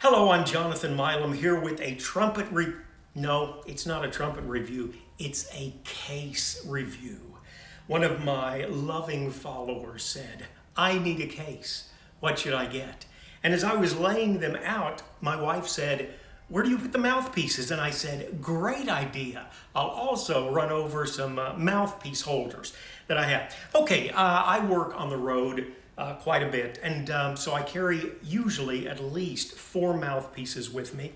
Hello, I'm Jonathan Milam here with a No, it's not a trumpet review. It's a case review. One of my loving followers said, I need a case. What should I get? And as I was laying them out, my wife said, where do you put the mouthpieces? And I said, great idea. I'll also run over some mouthpiece holders that I have. Okay, I work on the road quite a bit, and so I carry usually at least 4 mouthpieces with me.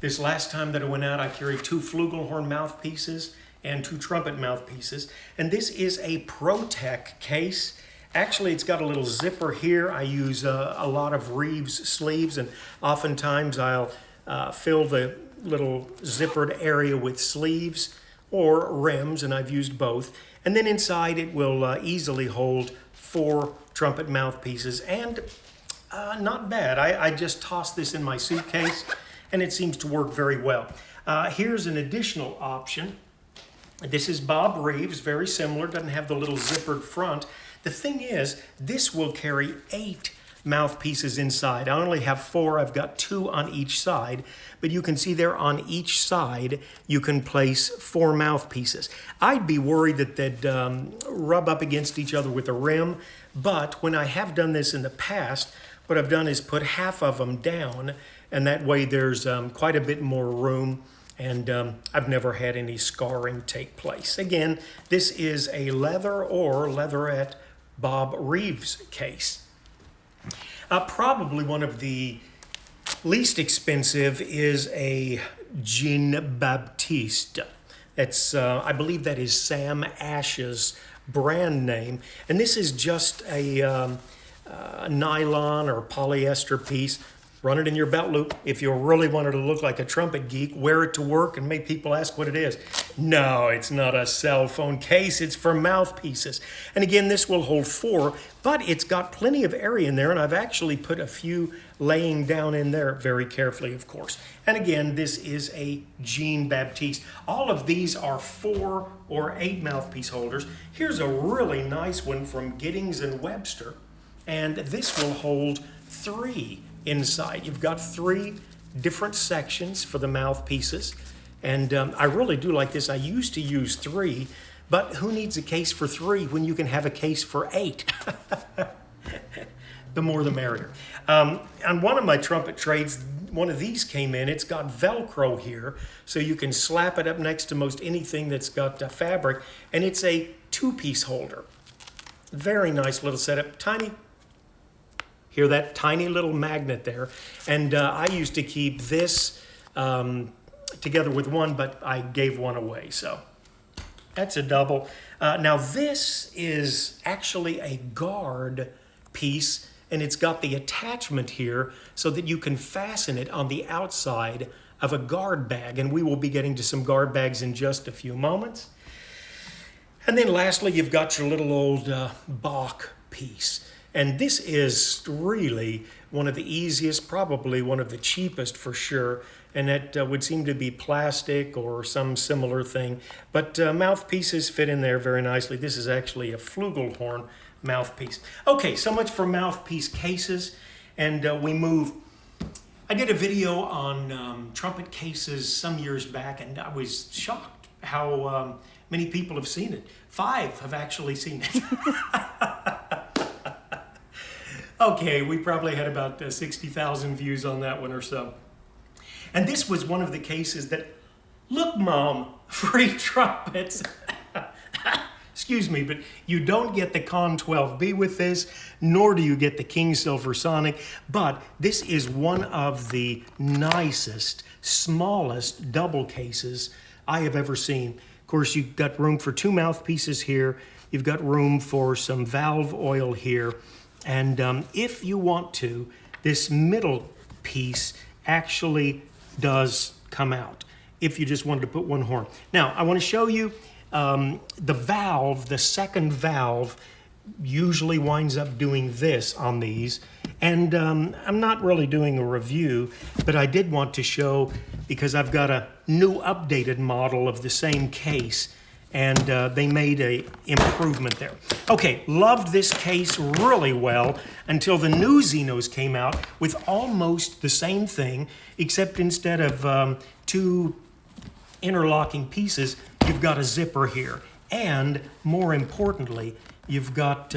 This last time that I went out, I carried 2 flugelhorn mouthpieces and 2 trumpet mouthpieces, and this is a ProTech case. Actually, it's got a little zipper here. I use a lot of Reeves sleeves, and oftentimes I'll fill the little zippered area with sleeves or rims, and I've used both. And then inside it will easily hold 4 trumpet mouthpieces, and not bad. I just tossed this in my suitcase, and it seems to work very well. Here's an additional option. This is Bob Reeves, very similar, doesn't have the little zippered front. The thing is, this will carry 8 mouthpieces inside. I only have 4, I've got 2 on each side, but you can see there on each side you can place 4 mouthpieces. I'd be worried that they'd rub up against each other with a rim, but when I have done this in the past, what I've done is put half of them down, and that way there's quite a bit more room, and I've never had any scarring take place. Again, this is a leather or leatherette Bob Reeves case. Probably one of the least expensive is a Jean-Baptiste. That's, I believe that is Sam Ash's brand name. And this is just a nylon or polyester piece. Run it in your belt loop. If you really wanted to look like a trumpet geek, wear it to work and make people ask what it is. No, it's not a cell phone case. It's for mouthpieces. And again, this will hold 4, but it's got plenty of area in there, and I've actually put a few laying down in there very carefully, of course. And again, this is a Jean-Baptiste. All of these are 4 or 8 mouthpiece holders. Here's a really nice one from Giddings and Webster, and this will hold 3 inside. You've got 3 different sections for the mouthpieces, and I really do like this. I used to use 3, but who needs a case for 3 when you can have a case for 8? The more the merrier. On one of my trumpet trades, one of these came in. It's got Velcro here, so you can slap it up next to most anything that's got fabric, and it's a 2-piece holder. Very nice little setup. Tiny. Hear that tiny little magnet there? And I used to keep this together with one, but I gave one away, so that's a double. Now this is actually a Gard piece, and it's got the attachment here so that you can fasten it on the outside of a Gard bag, and we will be getting to some Gard bags in just a few moments. And then lastly, you've got your little old Bach piece. And this is really one of the easiest, probably one of the cheapest for sure, and that would seem to be plastic or some similar thing. But mouthpieces fit in there very nicely. This is actually a flugelhorn mouthpiece. Okay, so much for mouthpiece cases, and we move. I did a video on trumpet cases some years back, and I was shocked how many people have seen it. 5 have actually seen it. Okay, we probably had about 60,000 views on that one or so. And this was one of the cases that, look, Mom, free trumpets. Excuse me, but you don't get the Con 12B with this, nor do you get the King Silver Sonic, but this is one of the nicest, smallest double cases I have ever seen. Of course, you've got room for 2 mouthpieces here. You've got room for some valve oil here. And if you want to, this middle piece actually does come out if you just wanted to put 1 horn. Now, I want to show you the valve, the second valve usually winds up doing this on these. And I'm not really doing a review, but I did want to show, because I've got a new updated model of the same case, and they made a improvement there. Okay, loved this case really well until the new Xenos came out with almost the same thing, except instead of two interlocking pieces, you've got a zipper here. And more importantly, you've got,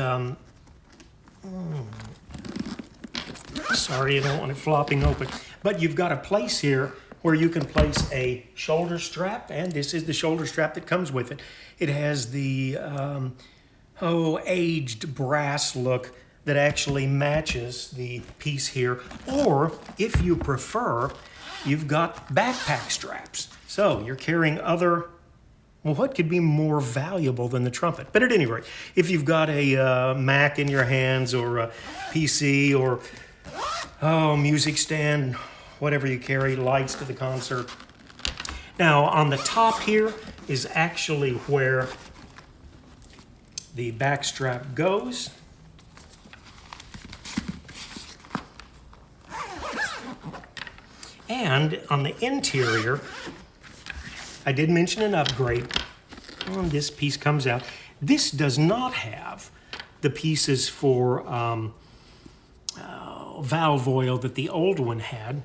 sorry, I don't want it flopping open, but you've got a place here where you can place a shoulder strap, and this is the shoulder strap that comes with it. It has the, aged brass look that actually matches the piece here. Or, if you prefer, you've got backpack straps. So, you're carrying other, well, what could be more valuable than the Trumpet? But at any rate, if you've got a Mac in your hands, or a PC, or, music stand, whatever you carry, lights to the concert. Now, on the top here is actually where the back strap goes. And on the interior, I did mention an upgrade. This piece comes out. This does not have the pieces for valve oil that the old one had.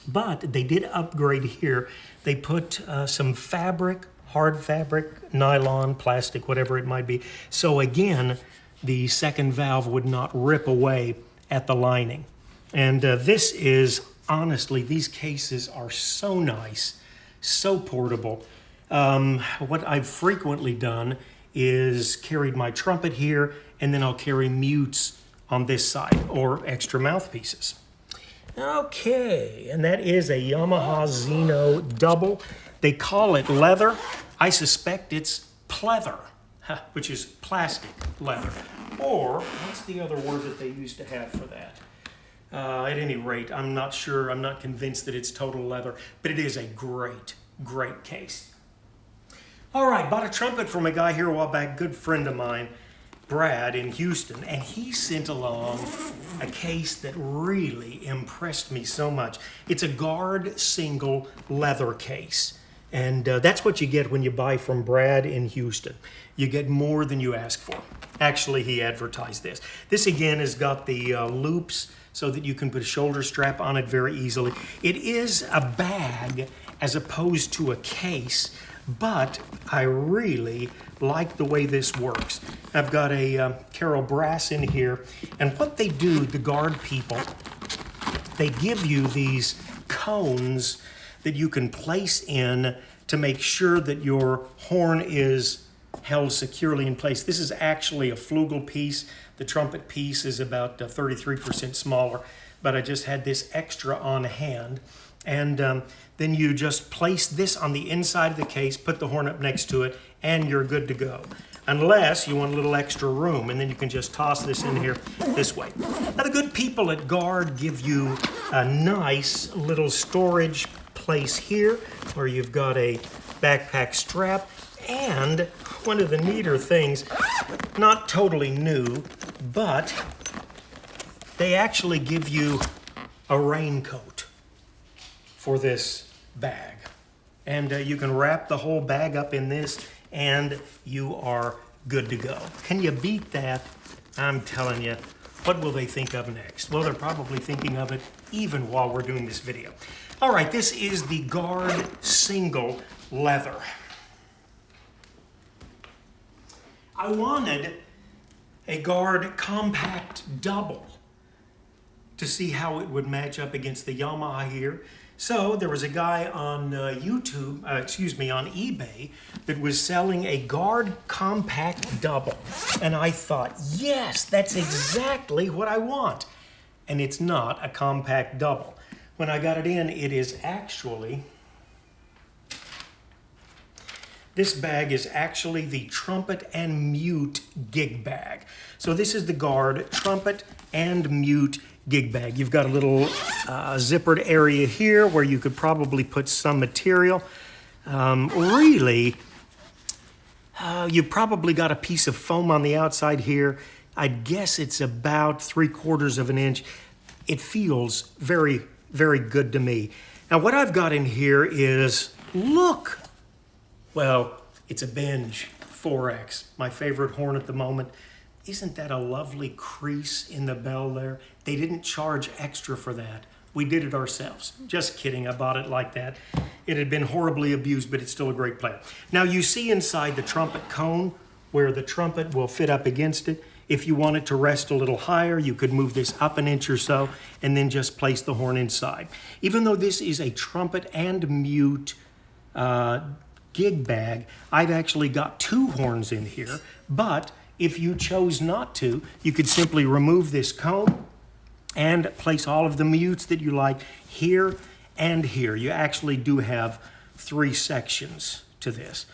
But they did upgrade here. They put some fabric, hard fabric, nylon, plastic, whatever it might be. So again, the second valve would not rip away at the lining. And this is, honestly, these cases are so nice, so portable. What I've frequently done is carried my Trumpet here, and then I'll carry mutes on this side, or extra mouthpieces. Okay, and that is a Yamaha Xeno double. They call it leather. I suspect it's pleather, which is plastic leather. Or, what's the other word that they used to have for that? At any rate, I'm not sure, I'm not convinced that it's total leather, but it is a great, great case. All right, bought a Trumpet from a guy here a while back, good friend of mine, Brad in Houston, and he sent along a case that really impressed me so much. It's a Gard single leather case, and that's what you get when you buy from Brad in Houston. You get more than you ask for. Actually, he advertised this. This again has got the loops so that you can put a shoulder strap on it very easily. It is a bag as opposed to a case, but I really like the way this works. I've got a Carol brass in here, and what they do, the Gard people, they give you these cones that you can place in to make sure that your horn is held securely in place. This is actually a flugel piece. The Trumpet piece is about 33% smaller, but I just had this extra on hand. And then you just place this on the inside of the case, put the horn up next to it, and you're good to go. Unless you want a little extra room, and then you can just toss this in here this way. Now, the good people at Gard give you a nice little storage place here where you've got a backpack strap, and one of the neater things, not totally new, but they actually give you a raincoat for this bag. And you can wrap the whole bag up in this, and you are good to go. Can you beat that? I'm telling you, what will they think of next? Well, they're probably thinking of it even while we're doing this video. All right, this is the Gard single leather. I wanted a Gard compact double to see how it would match up against the Yamaha here. So there was a guy on on eBay that was selling a Gard compact double. And I thought, yes, that's exactly what I want. And it's not a compact double. When I got it in, it is actually, this bag is actually the Trumpet and Mute gig bag. So this is the Gard Trumpet and Mute gig bag. You've got a little zippered area here where you could probably put some material. You've probably got a piece of foam on the outside here. I'd guess it's about 3/4 of an inch. It feels very, very good to me. Now what I've got in here is, look, well, It's a Binge 4X, my favorite horn at the moment. Isn't that a lovely crease in the bell there? They didn't charge extra for that. We did it ourselves. Just kidding, I bought it like that. It had been horribly abused, but it's still a great player. Now you see inside the trumpet cone where the trumpet will fit up against it. If you want it to rest a little higher, you could move this up an inch or so and then just place the horn inside. Even though this is a trumpet and mute gig bag, I've actually got two horns in here, but if you chose not to, you could simply remove this cone and place all of the mutes that you like here and here. You actually do have 3 sections to this.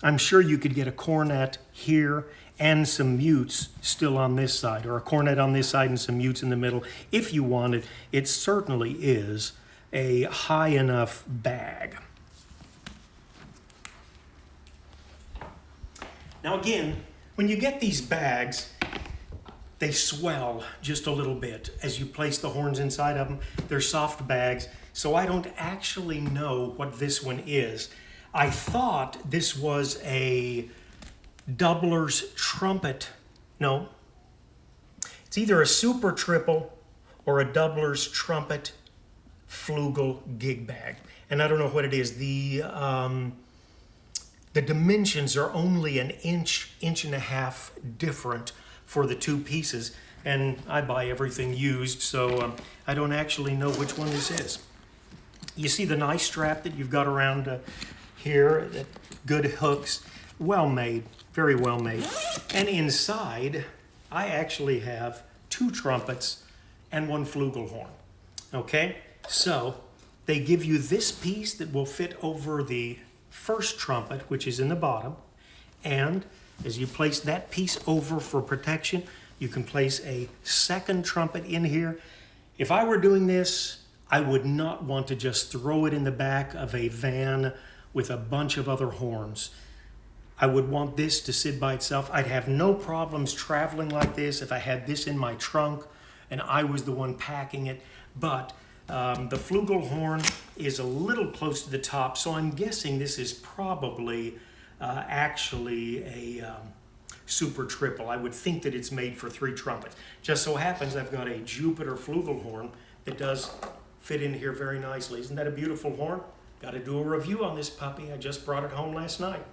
I'm sure you could get a cornet here and some mutes still on this side, or a cornet on this side and some mutes in the middle if you wanted. It certainly is a high enough bag. Now again, when you get these bags, they swell just a little bit as you place the horns inside of them. They're soft bags, so I don't actually know what this one is. I thought this was a Doubler's Trumpet. No, it's either a Super Triple or a Doubler's Trumpet Flugel gig bag. And I don't know what it is. The dimensions are only an inch and a half different for the 2 pieces. And I buy everything used, so I don't actually know which one this is. You see the nice strap that you've got around here, that good hooks, well made, very well made. And inside, I actually have 2 trumpets and 1 flugelhorn. Okay, so they give you this piece that will fit over the first trumpet, which is in the bottom, and as you place that piece over for protection, you can place a second trumpet in here. If I were doing this, I would not want to just throw it in the back of a van with a bunch of other horns. I would want this to sit by itself. I'd have no problems traveling like this if I had this in my trunk and I was the one packing it. But the flugelhorn is a little close to the top, so I'm guessing this is probably actually a Super Triple. I would think that it's made for 3 trumpets. Just so happens I've got a Jupiter flugelhorn that does fit in here very nicely. Isn't that a beautiful horn? Got to do a review on this puppy. I just brought it home last night.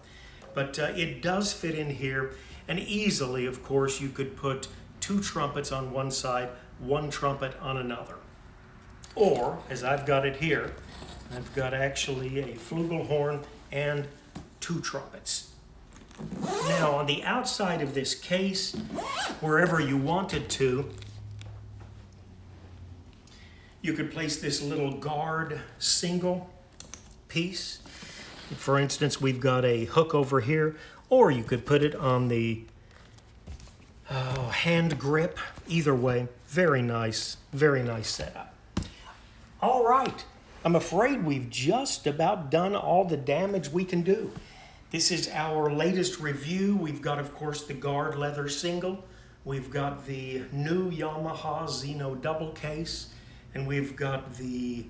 But it does fit in here, and easily, of course, you could put 2 trumpets on one side, 1 trumpet on another. Or, as I've got it here, I've got actually a flugelhorn and 2 trumpets. Now, on the outside of this case, wherever you wanted to, you could place this little Gard single piece. For instance, we've got a hook over here, or you could put it on the hand grip. Either way, very nice setup. All right, I'm afraid we've just about done all the damage we can do. This is our latest review. We've got, of course, the Gard leather single. We've got the new Yamaha Xeno double case, and we've got the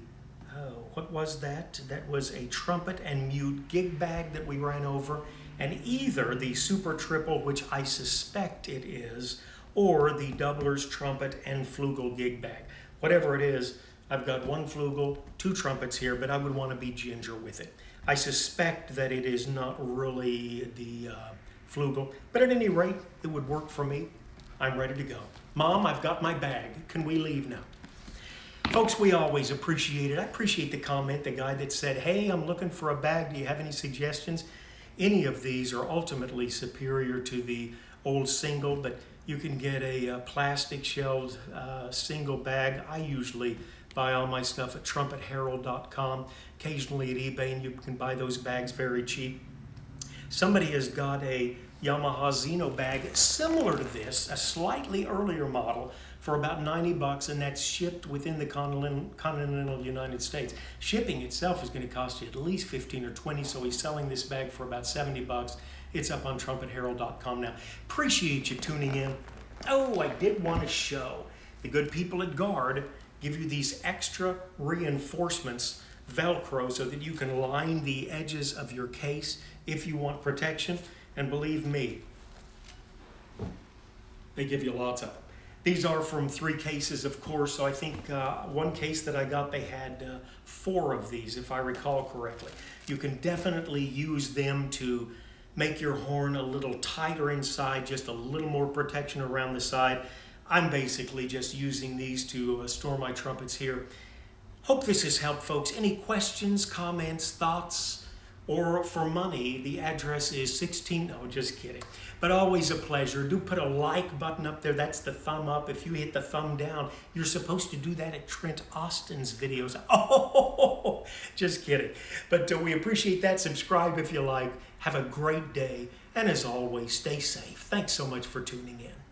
what was that? That was a trumpet and mute gig bag that we ran over, and either the Super Triple, which I suspect it is, or the Doubler's Trumpet and Flugel gig bag. Whatever it is, I've got 1 flugel, 2 trumpets here, but I would want to be ginger with it. I suspect that it is not really the flugel, but at any rate, it would work for me. I'm ready to go. Mom, I've got my bag. Can we leave now? Folks, we always appreciate it. I appreciate the comment, the guy that said, hey, I'm looking for a bag. Do you have any suggestions? Any of these are ultimately superior to the old single, but you can get a plastic shelled single bag. I usually buy all my stuff at trumpetherald.com, occasionally at eBay, and you can buy those bags very cheap. Somebody has got a Yamaha Xeno bag similar to this, a slightly earlier model, for about $90, and that's shipped within the continental United States. Shipping itself is going to cost you at least $15 or $20, so he's selling this bag for about $70. It's up on trumpetherald.com now. Appreciate you tuning in. Oh, I did want to show the good people at Gard give you these extra reinforcements Velcro so that you can line the edges of your case if you want protection. And believe me, they give you lots of them. These are from 3 cases, of course, so I think one case that I got, they had 4 of these, if I recall correctly. You can definitely use them to make your horn a little tighter inside, just a little more protection around the side. I'm basically just using these to store my trumpets here. Hope this has helped, folks. Any questions, comments, thoughts? Or for money, the address is 16, no, just kidding. But always a pleasure. Do put a like button up there. That's the thumb up. If you hit the thumb down, you're supposed to do that at Trent Austin's videos. Oh, just kidding. But we appreciate that. Subscribe if you like. Have a great day. And as always, stay safe. Thanks so much for tuning in.